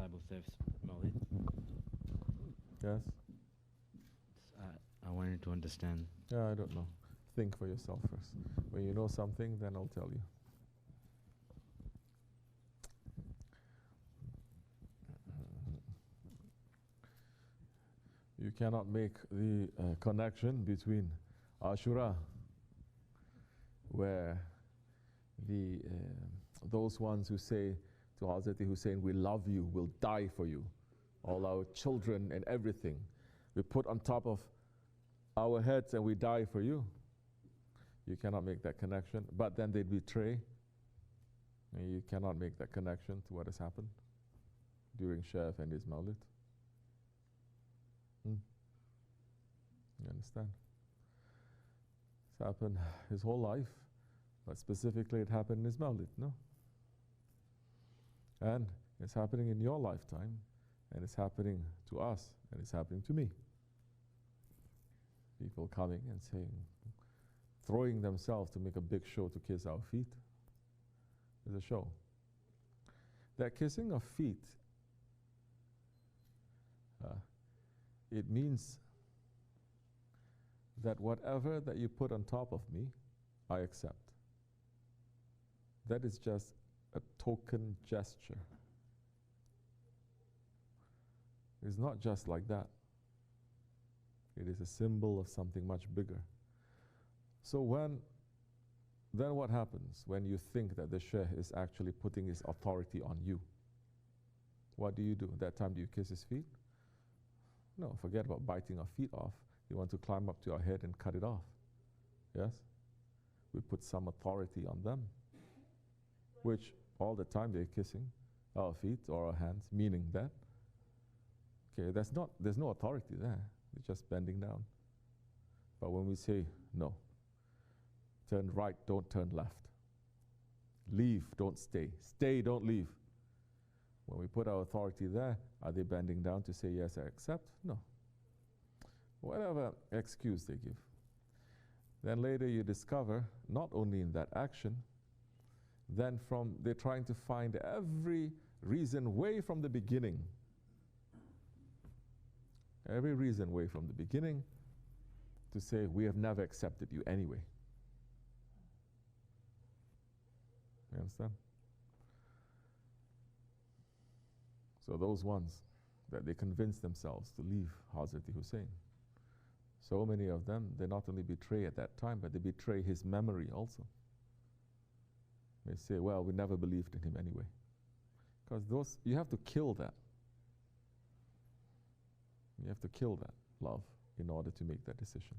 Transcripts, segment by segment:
SahibulSaif's Mawlid. Yes? I wanted to understand. Yeah, I don't know. Think for yourself first. When you know something, then I'll tell you. You cannot make the connection between Ashura, where those ones who say to Hazrat Hussein, we love you, we'll die for you, all our children and everything, we put on top of our heads and we die for you. You cannot make that connection. But then they betray, and you cannot make that connection to what has happened during Shaykh Efendi's Mawlid. You understand? It's happened his whole life, but specifically it happened in his Mawlid, no? And it's happening in your lifetime, and it's happening to us, and it's happening to me. People coming and saying, throwing themselves to make a big show to kiss our feet is a show. That kissing of feet, it means that whatever that you put on top of me, I accept. That is just a token gesture. It's not just like that. It is a symbol of something much bigger. So then what happens when you think that the Shaykh is actually putting his authority on you? What do? At that time, do you kiss his feet? No, forget about biting our feet off. You want to climb up to our head and cut it off. Yes? We put some authority on them, which all the time they're kissing our feet or our hands, meaning that, okay, there's no authority there. They're just bending down. But when we say, no, turn right, don't turn left. Leave, don't stay. Stay, don't leave. When we put our authority there, are they bending down to say, yes, I accept? No. Whatever excuse they give. Then later you discover, not only in that action, then they're trying to find every reason way from the beginning. Every reason way from the beginning to say, we have never accepted you anyway. You understand? So those ones that they convince themselves to leave Hazrat Hussein, so many of them, they not only betray at that time, but they betray his memory also. They say, well, we never believed in him anyway. Because you have to kill that. You have to kill that love in order to make that decision.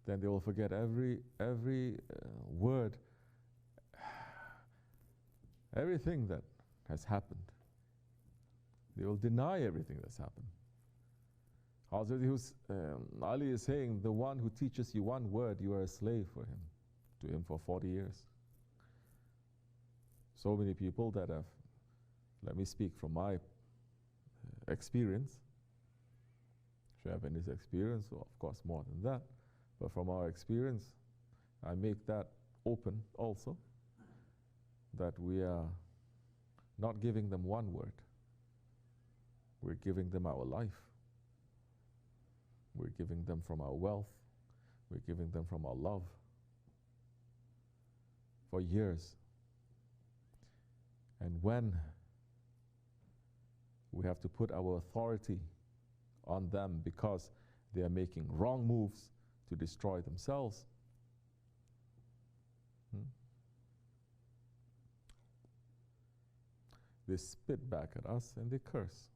Then they will forget every word, everything that has happened. They will deny everything that's happened. Hazrat Ali is saying, the one who teaches you one word, you are a slave to him for 40 years. So many people that have, let me speak from my experience, Shaykh Efendi's experience, so of course more than that, but from our experience, I make that open also, that we are not giving them one word. We're giving them our life. We're giving them from our wealth. We're giving them from our love. For years. And when we have to put our authority on them because they are making wrong moves to destroy themselves, they spit back at us and they curse.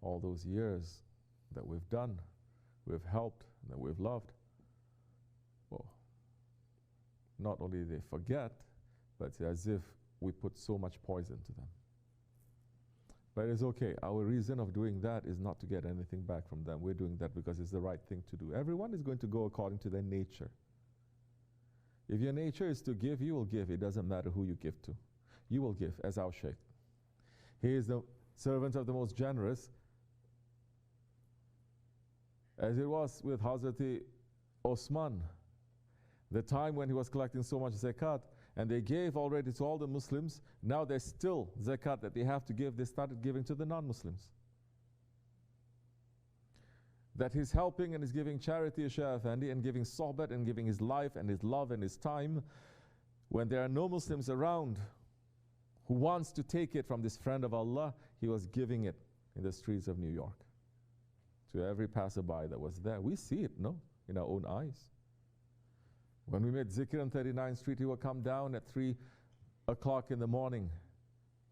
All those years that we've done, we've helped, that we've loved, well, not only they forget, but it's as if we put so much poison to them. But it's okay. Our reason of doing that is not to get anything back from them. We're doing that because it's the right thing to do. Everyone is going to go according to their nature. If your nature is to give, you will give. It doesn't matter who you give to. You will give, as our Shaykh. He is the servant of the most generous, as it was with Hazrat Osman, the time when he was collecting so much zakat, And they gave already to all the Muslims. Now there's still zakat that they have to give. They started giving to the non-Muslims. That he's helping and he's giving charity, Shaykh Efendi, and giving sohbat and giving his life and his love and his time when there are no Muslims around who wants to take it from this friend of Allah. He was giving it in the streets of New York to every passerby that was there. We see it, no? In our own eyes. When we made zikr on 39th Street, he would come down at 3 o'clock in the morning.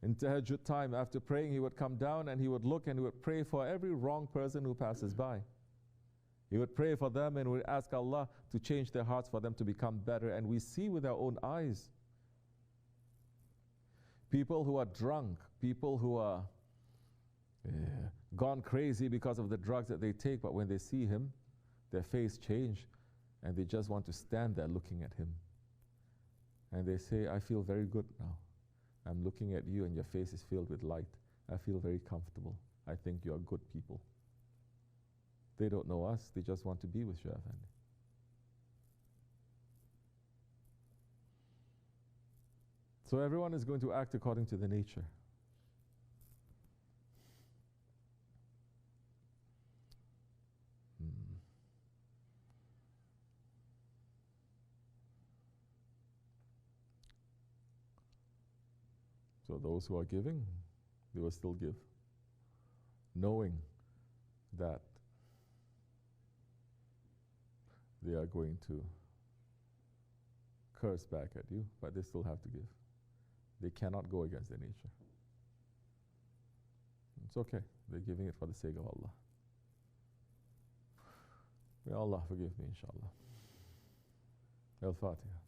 In tahajjud time, after praying, he would come down and he would look and he would pray for every wrong person who passes by. He would pray for them and would ask Allah to change their hearts for them to become better. And we see with our own eyes people who are drunk, people who are gone crazy because of the drugs that they take, but when they see him, their face change and they just want to stand there looking at him. And they say, I feel very good now. I'm looking at you and your face is filled with light. I feel very comfortable. I think you are good people. They don't know us, they just want to be with Shaykh Efendi. So everyone is going to act according to the nature. So those who are giving, they will still give, knowing that they are going to curse back at you, but they still have to give. They cannot go against their nature. It's okay. They're giving it for the sake of Allah. May Allah forgive me, inshallah. Al-Fatiha.